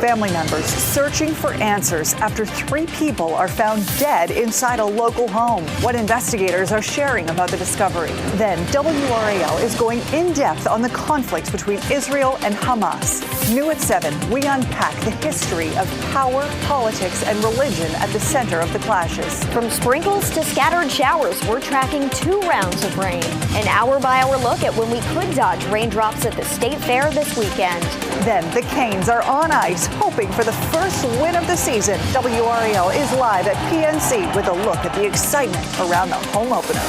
family members searching for answers after 3 people are found dead inside a local home. What investigators are sharing about the discovery. Then WRAL is going in depth on the conflict between Israel and Hamas. New at 7, we unpack the history of power, politics, and religion at the center of the clashes. From sprinkles to scattered showers, we're tracking 2 rounds of rain. An hour-by-hour look at when we could dodge raindrops at the State Fair this weekend. Then the Canes are on ice, hoping for the first win of the season. WRAL is live at PNC with a look at the excitement around the home opener.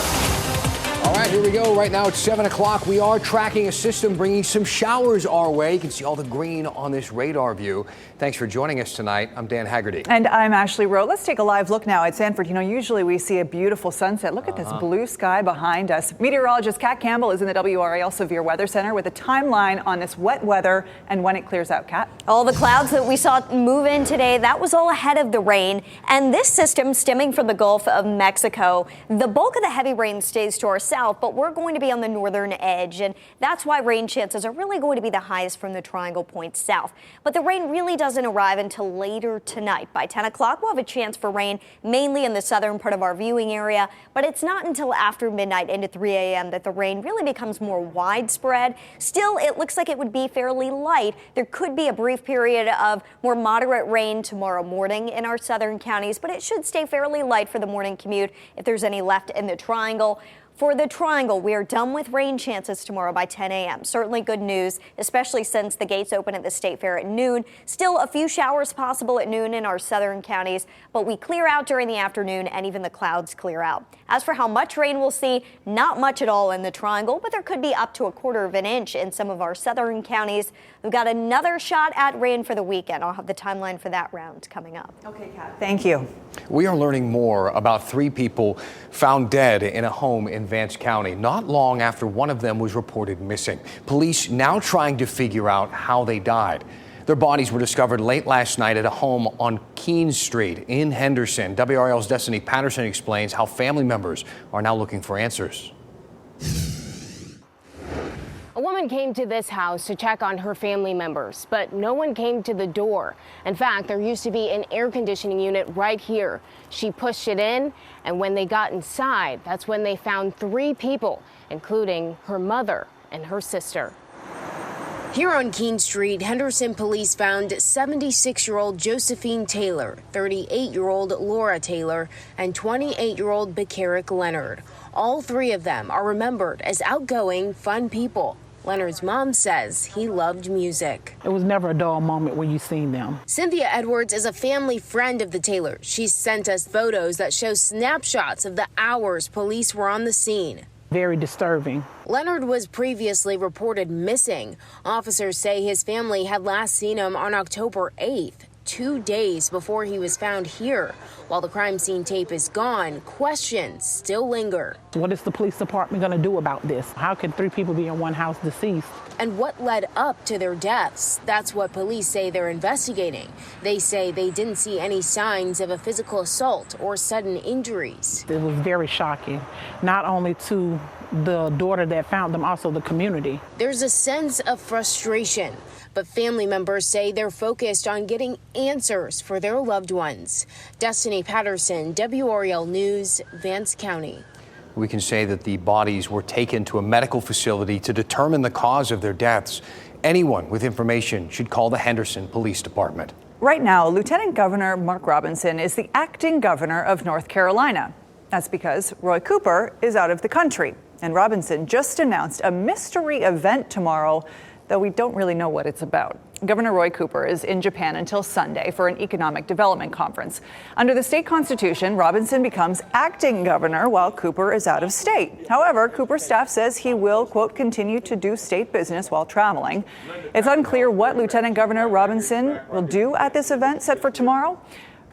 All right, here we go. Right now it's 7 o'clock. We are tracking a system bringing some showers our way. You can see all the green on this radar view. Thanks for joining us tonight. I'm Dan Haggerty. And I'm Ashley Rowe. Let's take a live look now at Sanford. You know, usually we see a beautiful sunset. Look at this blue sky behind us. Meteorologist Kat Campbell is in the WRAL Severe Weather Center with a timeline on this wet weather and when it clears out. Kat? All the clouds that we saw move in today, that was all ahead of the rain. And this system stemming from the Gulf of Mexico. The bulk of the heavy rain stays to our south, but we're going to be on the northern edge. And that's why rain chances are really going to be the highest from the Triangle Point south. But the rain really doesn't arrive until later tonight. By 10 o'clock, we'll have a chance for rain, mainly in the southern part of our viewing area. But it's not until after midnight into 3 a.m. that the rain really becomes more widespread. Still, it looks like it would be fairly light. There could be a brief period of more moderate rain tomorrow morning in our southern counties, but it should stay fairly light for the morning commute if there's any left in the Triangle. For the Triangle, we are done with rain chances tomorrow by 10 a.m. Certainly good news, especially since the gates open at the State Fair at noon. Still a few showers possible at noon in our southern counties, but we clear out during the afternoon and even the clouds clear out. As for how much rain we'll see, not much at all in the Triangle, but there could be up to a 1/4 of an inch in some of our southern counties. We've got another shot at rain for the weekend. I'll have the timeline for that round coming up. Okay, Kat. Thank you. We are learning more about 3 people found dead in a home in Vance County, not long after one of them was reported missing. Police now trying to figure out how they died. Their bodies were discovered late last night at a home on Keene Street in Henderson. WRL's Destiny Patterson explains how family members are now looking for answers. A woman came to this house to check on her family members, but no one came to the door. In fact, there used to be an air conditioning unit right here. She pushed it in, and when they got inside, that's when they found 3 people, including her mother and her sister. Here on Keene Street, Henderson police found 76-year-old Josephine Taylor, 38-year-old Laura Taylor, and 28-year-old Bakaric Leonard. All 3 of them are remembered as outgoing, fun people. Leonard's mom says he loved music. It was never a dull moment when you seen them. Cynthia Edwards is a family friend of the Taylors. She sent us photos that show snapshots of the hours police were on the scene. Very disturbing. Leonard was previously reported missing. Officers say his family had last seen him on October 8th. 2 days before he was found here. While the crime scene tape is gone, questions still linger. What is the police department going to do about this? How could 3 people be in one house deceased? And what led up to their deaths? That's what police say they're investigating. They say they didn't see any signs of a physical assault or sudden injuries. It was very shocking, not only to the daughter that found them, also the community. There's a sense of frustration, but family members say they're focused on getting answers for their loved ones. Destiny Patterson, WRAL News, Vance County. We can say that the bodies were taken to a medical facility to determine the cause of their deaths. Anyone with information should call the Henderson Police Department. Right now, Lieutenant Governor Mark Robinson is the acting governor of North Carolina. That's because Roy Cooper is out of the country. And Robinson just announced a mystery event tomorrow, though we don't really know what it's about. Governor Roy Cooper is in Japan until Sunday for an economic development conference. Under the state constitution, Robinson becomes acting governor while Cooper is out of state. However, Cooper staff says he will, quote, continue to do state business while traveling. It's unclear what Lieutenant Governor Robinson will do at this event set for tomorrow.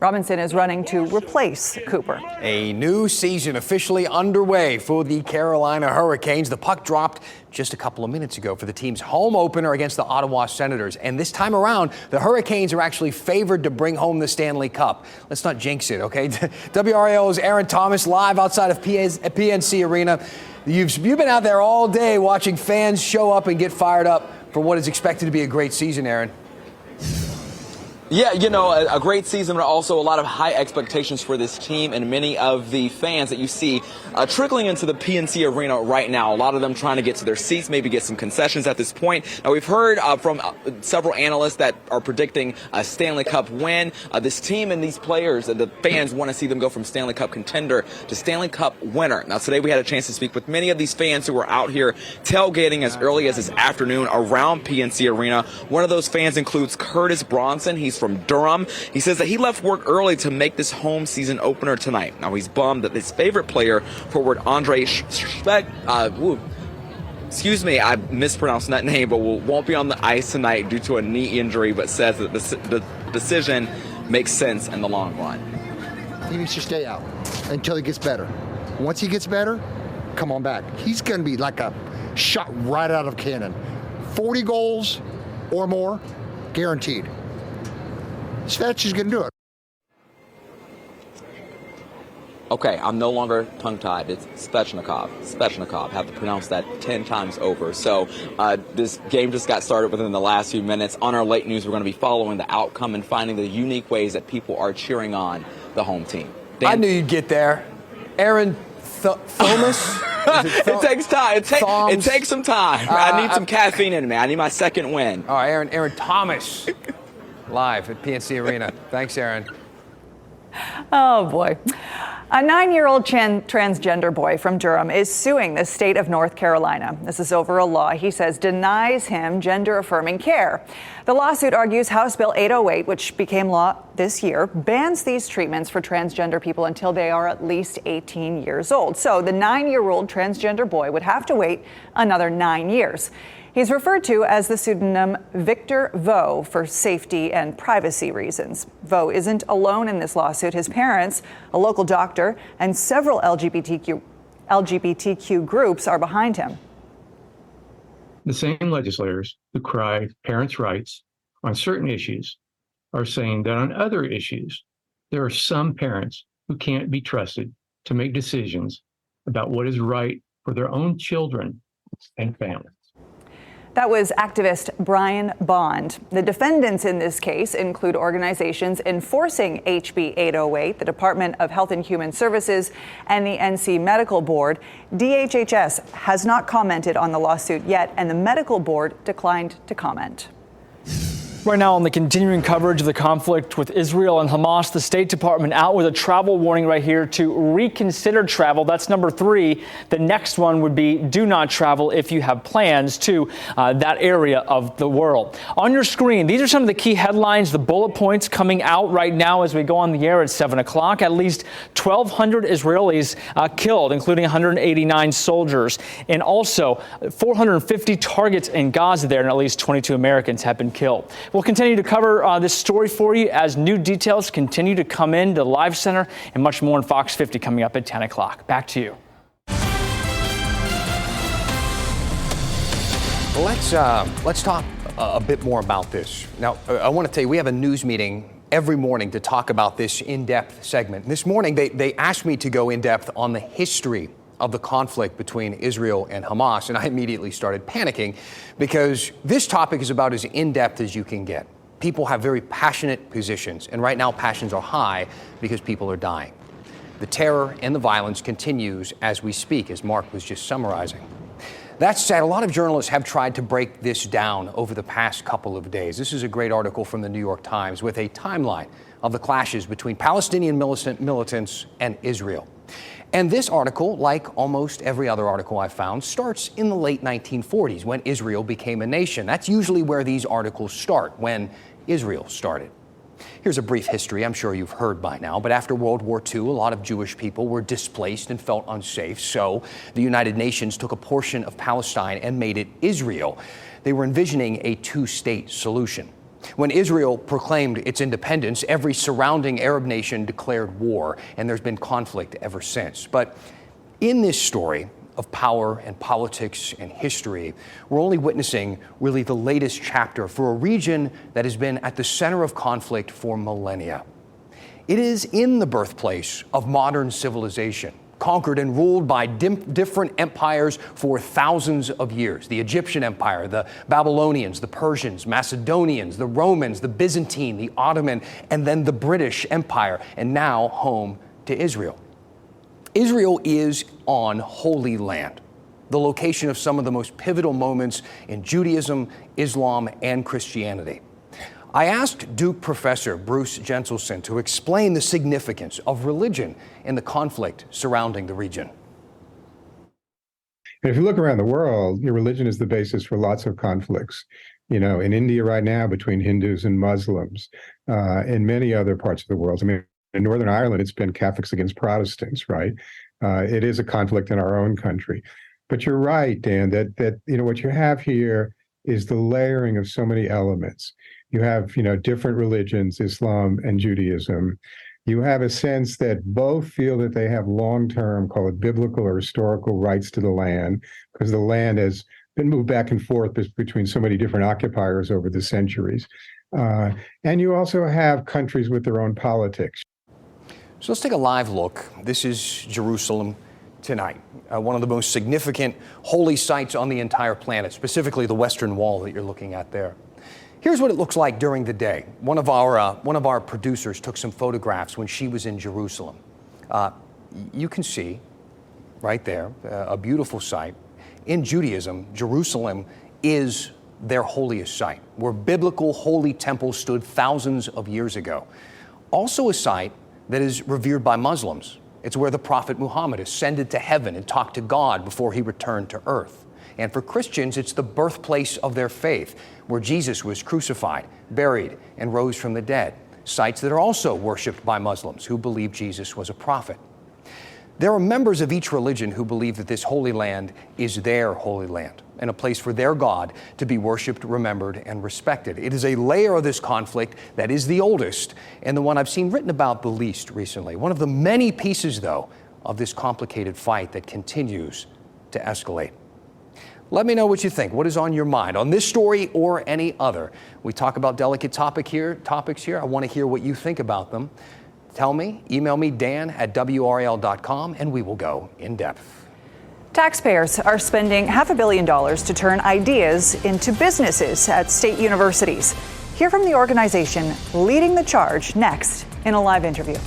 Robinson is running to replace Cooper. A new season officially underway for the Carolina Hurricanes. The puck dropped just a couple of minutes ago for the team's home opener against the Ottawa Senators. And this time around, the Hurricanes are actually favored to bring home the Stanley Cup. Let's not jinx it, okay? WRAL's Aaron Thomas live outside of PNC Arena. You've been out there all day watching fans show up and get fired up for what is expected to be a great season, Aaron. Yeah, you know, a great season, but also a lot of high expectations for this team and many of the fans that you see trickling into the PNC Arena right now. A lot of them trying to get to their seats, maybe get some concessions at this point. Now, we've heard from several analysts that are predicting a Stanley Cup win. This team and these players and the fans want to see them go from Stanley Cup contender to Stanley Cup winner. Now, today we had a chance to speak with many of these fans who were out here tailgating as early as this afternoon around PNC Arena. One of those fans includes Curtis Bronson. He's from Durham. He says that he left work early to make this home season opener tonight. Now, he's bummed that his favorite player, forward Andre excuse me, I mispronounced that name, but won't be on the ice tonight due to a knee injury, but says that the decision makes sense in the long run. He needs to stay out until he gets better. Once he gets better, come on back. He's going to be like a shot right out of a cannon. 40 goals or more, guaranteed. Svetch is going to do it. Okay, I'm no longer tongue-tied. It's Svechnikov. Svechnikov. Have to pronounce that 10 times over. So this game just got started within the last few minutes. On our late news, we're going to be following the outcome and finding the unique ways that people are cheering on the home team. Dan? I knew you'd get there. Aaron Thomas? It takes time. It takes some time. I need some caffeine in me. I need my second win. All right, Aaron Thomas. Live at PNC Arena. Thanks, Aaron. Oh, boy. A 9-year-old transgender boy from Durham is suing the state of North Carolina. This is over a law he says denies him gender-affirming care. The lawsuit argues House Bill 808, which became law this year, bans these treatments for transgender people until they are at least 18 years old. So the 9-year-old transgender boy would have to wait another 9 years. He's referred to as the pseudonym Victor Vo for safety and privacy reasons. Vo isn't alone in this lawsuit. His parents, a local doctor, and several LGBTQ groups are behind him. The same legislators who cry parents' rights on certain issues are saying that on other issues, there are some parents who can't be trusted to make decisions about what is right for their own children and families. That was activist Brian Bond. The defendants in this case include organizations enforcing HB 808, the Department of Health and Human Services, and the NC Medical Board. DHHS has not commented on the lawsuit yet, and the medical board declined to comment. Right now, on the continuing coverage of the conflict with Israel and Hamas, the State Department out with a travel warning right here to reconsider travel. That's number 3. The next one would be do not travel if you have plans to that area of the world. On your screen, these are some of the key headlines, the bullet points coming out right now as we go on the air at 7 o'clock. At least 1,200 Israelis killed, including 189 soldiers, and also 450 targets in Gaza there, and at least 22 Americans have been killed. We'll continue to cover this story for you as new details continue to come in to the Live Center, and much more in Fox 50 coming up at 10 o'clock. Back to you. Let's talk a bit more about this. Now, I want to tell you, we have a news meeting every morning to talk about this in-depth segment. This morning, they asked me to go in-depth on the history of the conflict between Israel and Hamas, and I immediately started panicking because this topic is about as in-depth as you can get. People have very passionate positions, and right now passions are high because people are dying. The terror and the violence continues as we speak, as Mark was just summarizing. That said, a lot of journalists have tried to break this down over the past couple of days. This is a great article from the New York Times with a timeline of the clashes between Palestinian militants and Israel. And this article, like almost every other article I've found, starts in the late 1940s when Israel became a nation. That's usually where these articles start, when Israel started. Here's a brief history I'm sure you've heard by now, but after World War II, a lot of Jewish people were displaced and felt unsafe, so the United Nations took a portion of Palestine and made it Israel. They were envisioning a two-state solution. When Israel proclaimed its independence, every surrounding Arab nation declared war, and there's been conflict ever since. But in this story of power and politics and history, we're only witnessing really the latest chapter for a region that has been at the center of conflict for millennia. It is in the birthplace of modern civilization, conquered and ruled by different empires for thousands of years. The Egyptian Empire, the Babylonians, the Persians, Macedonians, the Romans, the Byzantine, the Ottoman, and then the British Empire, and now home to Israel. Israel is on Holy Land, the location of some of the most pivotal moments in Judaism, Islam, and Christianity. I asked Duke professor Bruce Jenselson to explain the significance of religion in the conflict surrounding the region. If you look around the world, your religion is the basis for lots of conflicts. You know, in India right now between Hindus and Muslims, in many other parts of the world. I mean, in Northern Ireland, it's been Catholics against Protestants, right? It is a conflict in our own country. But you're right, Dan, that you know what you have here is the layering of so many elements. You have, you know, different religions, Islam and Judaism. You have a sense that both feel that they have long-term, call it biblical or historical rights to the land, because the land has been moved back and forth between so many different occupiers over the centuries. And you also have countries with their own politics. So let's take a live look. This is Jerusalem tonight, one of the most significant holy sites on the entire planet, specifically the Western Wall that you're looking at there. Here's what it looks like during the day. One of our producers took some photographs when she was in Jerusalem. You can see right there a beautiful site. In Judaism, Jerusalem is their holiest site, where biblical holy temples stood thousands of years ago. Also a site that is revered by Muslims. It's where the Prophet Muhammad ascended to heaven and talked to God before he returned to earth. And for Christians, it's the birthplace of their faith, where Jesus was crucified, buried, and rose from the dead. Sites that are also worshipped by Muslims who believe Jesus was a prophet. There are members of each religion who believe that this holy land is their holy land and a place for their God to be worshipped, remembered, and respected. It is a layer of this conflict that is the oldest and the one I've seen written about the least recently. One of the many pieces, though, of this complicated fight that continues to escalate. Let me know what you think. What is on your mind on this story or any other? We talk about delicate topics here. I want to hear what you think about them. Tell me, email me, dan@WRAL.com, and we will go in depth. Taxpayers are spending $500 million to turn ideas into businesses at state universities. Hear from the organization leading the charge next in a live interview.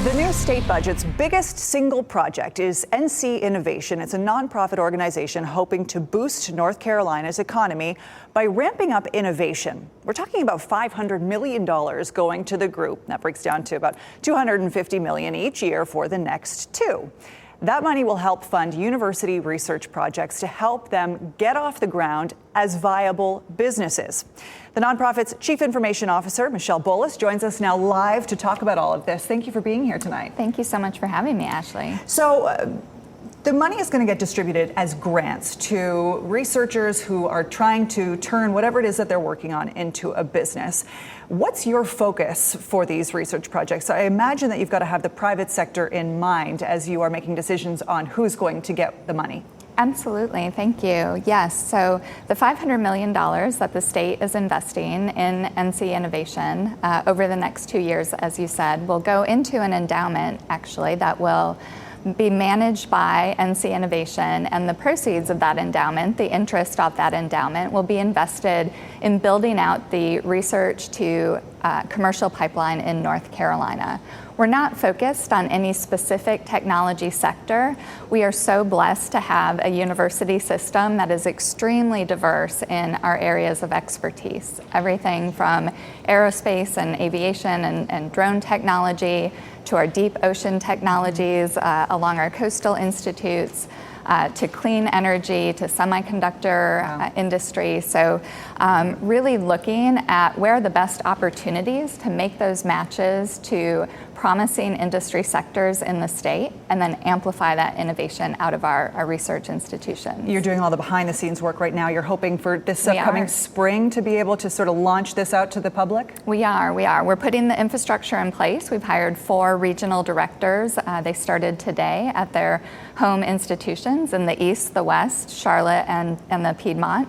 The new state budget's biggest single project is NC Innovation. It's a nonprofit organization hoping to boost North Carolina's economy by ramping up innovation. We're talking about $500 million going to the group. That breaks down to about $250 million each year for the next two. That money will help fund university research projects to help them get off the ground as viable businesses. The nonprofit's Chief Information Officer, Michelle Bolus, joins us now live to talk about all of this. Thank you for being here tonight. Thank you so much for having me, Ashley. So the money is going to get distributed as grants to researchers who are trying to turn whatever it is that they're working on into a business. What's your focus for these research projects? I imagine that you've got to have the private sector in mind as you are making decisions on who's going to get the money. Absolutely. Thank you. Yes. So the $500 million that the state is investing in NC Innovation over the next 2 years, as you said, will go into an endowment, actually, that will be managed by NC Innovation, and the proceeds of that endowment, the interest of that endowment, will be invested in building out the research to commercial pipeline in North Carolina. We're not focused on any specific technology sector. We are so blessed to have a university system that is extremely diverse in our areas of expertise. Everything from aerospace and aviation and drone technology to our deep ocean technologies along our coastal institutes, to clean energy, to semiconductor industry. So really looking at where are the best opportunities to make those matches to promising industry sectors in the state and then amplify that innovation out of our research institutions. You're doing all the behind the scenes work right now. You're hoping for this upcoming spring to be able to sort of launch this out to the public? We are. We're putting the infrastructure in place. We've hired 4 regional directors. They started today at their home institutions in the East, the West, Charlotte, and the Piedmont.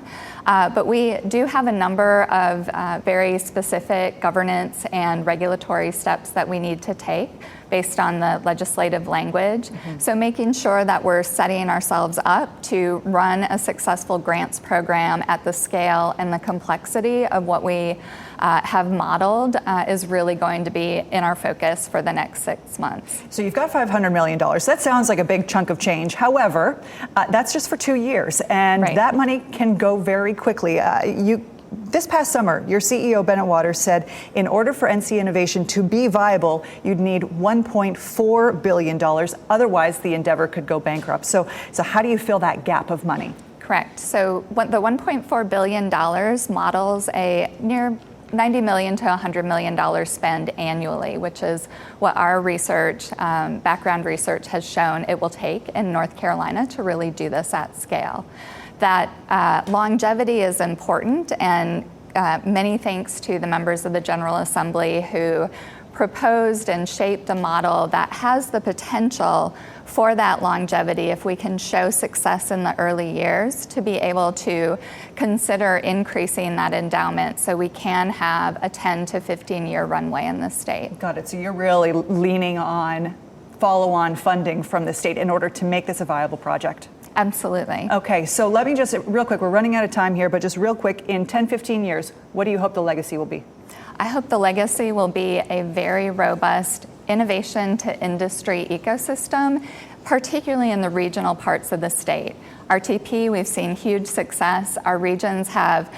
But we do have a number of very specific governance and regulatory steps that we need to take based on the legislative language. So making sure that we're setting ourselves up to run a successful grants program at the scale and the complexity of what we have modeled is really going to be in our focus for the next 6 months. So you've got $500 million. That sounds like a big chunk of change. However, that's just for 2 years, and that money can go very quickly. This past summer, your CEO, Bennett Waters, said in order for NC Innovation to be viable, you'd need $1.4 billion. Otherwise, the endeavor could go bankrupt. So how do you fill that gap of money? Correct. So the $1.4 billion models a near $90 million to $100 million spend annually, which is what our research, background research has shown it will take in North Carolina to really do this at scale. That longevity is important, and many thanks to the members of the General Assembly who proposed and shaped a model that has the potential for that longevity, if we can show success in the early years, to be able to consider increasing that endowment so we can have a 10 to 15-year runway in the state. Got it. So you're really leaning on follow-on funding from the state in order to make this a viable project. Absolutely. Okay, so let me just, real quick, we're running out of time here, but just real quick, in 10, 15 years, what do you hope the legacy will be? I hope the legacy will be a very robust innovation to industry ecosystem, particularly in the regional parts of the state. RTP, we've seen huge success. Our regions have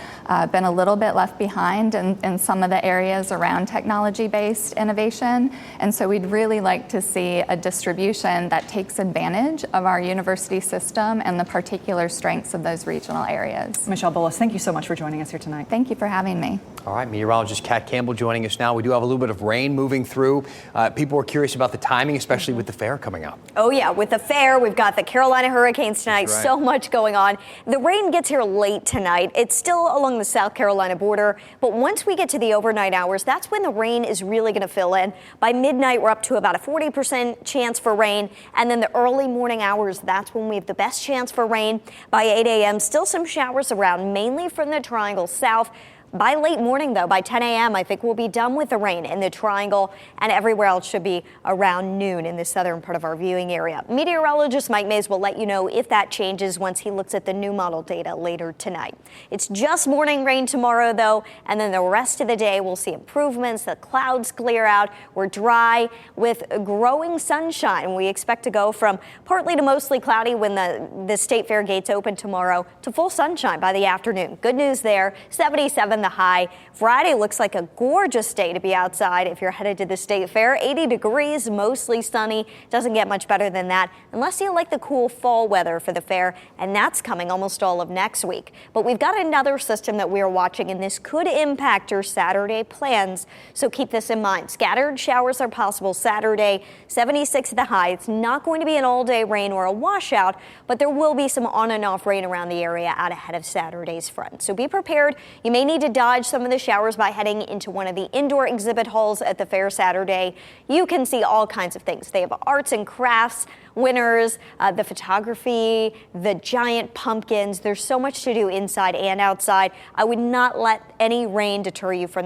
been a little bit left behind in some of the areas around technology-based innovation. And so we'd really like to see a distribution that takes advantage of our university system and the particular strengths of those regional areas. Michelle Bullis, thank you so much for joining us here tonight. Thank you for having me. All right, meteorologist Kat Campbell joining us now. We do have a little bit of rain moving through. People are curious about the timing, especially with the fair coming up. Oh yeah, with the fair, we've got the Carolina Hurricanes tonight. Right. So much going on. The rain gets here late tonight. It's still along the South Carolina border, but once we get to the overnight hours, that's when the rain is really going to fill in. By midnight, we're up to about a 40% chance for rain, and then the early morning hours, that's when we have the best chance for rain. By 8 a.m., still some showers around, mainly from the Triangle South. By late morning, though, by 10 a.m., I think we'll be done with the rain in the Triangle, and everywhere else should be around noon in the southern part of our viewing area. Meteorologist Mike Mays will let you know if that changes once he looks at the new model data later tonight. It's just morning rain tomorrow, though, and then the rest of the day we'll see improvements. The clouds clear out. We're dry with growing sunshine. We expect to go from partly to mostly cloudy when the State Fair gates open tomorrow to full sunshine by the afternoon. Good news there. 77 the high. Friday looks like a gorgeous day to be outside if you're headed to the State Fair. 80 degrees, mostly sunny. Doesn't get much better than that unless you like the cool fall weather for the fair, and that's coming almost all of next week. But we've got another system that we're watching, and this could impact your Saturday plans, so keep this in mind. Scattered showers are possible Saturday, 76 at the high. It's not going to be an all-day rain or a washout, but there will be some on and off rain around the area out ahead of Saturday's front. So be prepared. You may need to dodge some of the showers by heading into one of the indoor exhibit halls at the fair Saturday. You can see all kinds of things. They have arts and crafts winners, the photography, the giant pumpkins. There's so much to do inside and outside. I would not let any rain deter you from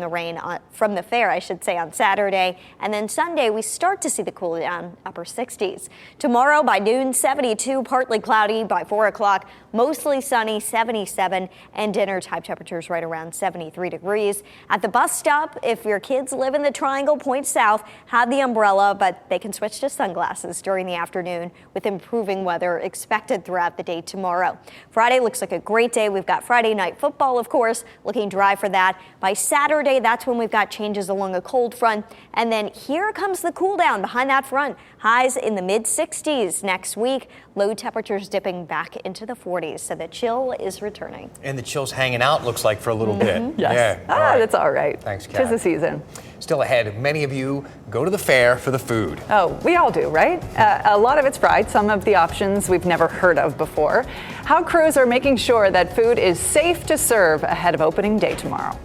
from the fair, I should say, on Saturday. And then Sunday, we start to see the cool down, upper 60s. Tomorrow by noon, 72, partly cloudy. By 4 o'clock, mostly sunny, 77, and dinner type temperatures right around 73 degrees. At the bus stop, if your kids live in the Triangle, point south, have the umbrella, but they can switch to sunglasses during the afternoon with improving weather expected throughout the day tomorrow. Friday looks like a great day. We've got Friday night football, of course, looking dry for that. By Saturday, that's when we've got changes along a cold front. And then here comes the cool down behind that front. Highs in the mid 60s next week. Low temperatures dipping back into the 40s. So the chill is returning. And the chill's hanging out, looks like, for a little bit. Yes. Yeah. All right. That's all right. Thanks, Kat. 'Tis the season. Still ahead, many of you go to the fair for the food. Oh, we all do, right? A lot of it's fried, some of the options we've never heard of before. How crews are making sure that food is safe to serve ahead of opening day tomorrow.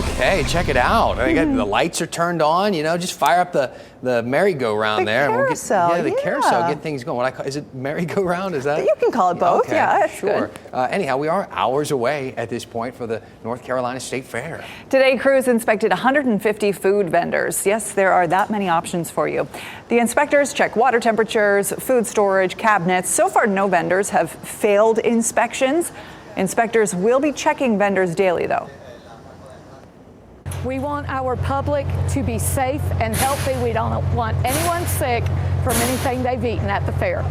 Okay, check it out. The lights are turned on. Just fire up the merry-go-round there. Carousel, the carousel. Get things going. Is it merry-go-round? Is that? You can call it both. Okay, yeah, that's sure. good. Anyhow, we are hours away at this point for the North Carolina State Fair. Today, crews inspected 150 food vendors. Yes, there are that many options for you. The inspectors check water temperatures, food storage, cabinets. So far, no vendors have failed inspections. Inspectors will be checking vendors daily, though. We want our public to be safe and healthy. We don't want anyone sick from anything they've eaten at the fair.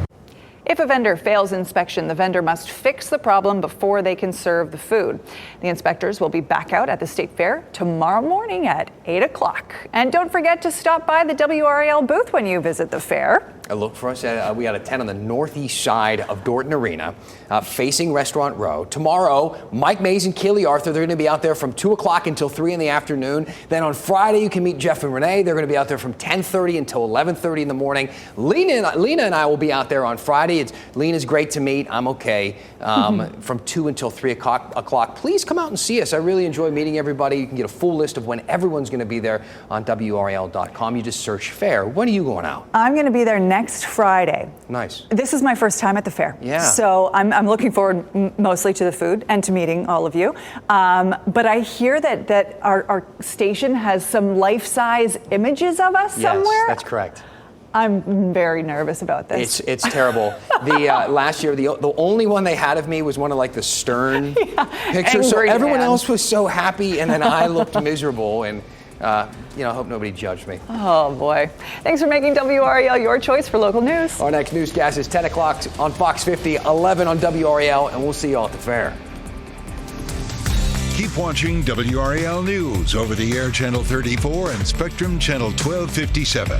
If a vendor fails inspection, the vendor must fix the problem before they can serve the food. The inspectors will be back out at the State Fair tomorrow morning at 8 o'clock. And don't forget to stop by the WRAL booth when you visit the fair. Look for us. We got a tent on the northeast side of Dorton Arena, facing Restaurant Row. Tomorrow, Mike Mays and Keely Arthur, they're going to be out there from 2 o'clock until 3 in the afternoon. Then on Friday, you can meet Jeff and Renee. They're going to be out there from 10:30 until 11:30 in the morning. Lena and I will be out there on Friday. Lena's great to meet. I'm okay. From 2 until 3 o'clock. Please come out and see us. I really enjoy meeting everybody. You can get a full list of when everyone's going to be there on WRAL.com. You just search fair. When are you going out? I'm going to be there next Friday. Nice. This is my first time at the fair. Yeah. So I'm looking forward mostly to the food and to meeting all of you. But I hear that our station has some life-size images of us somewhere. Yes, that's correct. I'm very nervous about this. It's terrible. The last year, the only one they had of me was one of the stern pictures. So everyone else was so happy, and then I looked miserable. And I hope nobody judged me. Oh boy! Thanks for making WRAL your choice for local news. Our next newscast is 10 o'clock on Fox 50, 11 on WRAL, and we'll see you all at the fair. Keep watching WRAL News over the air channel 34 and Spectrum channel 1257.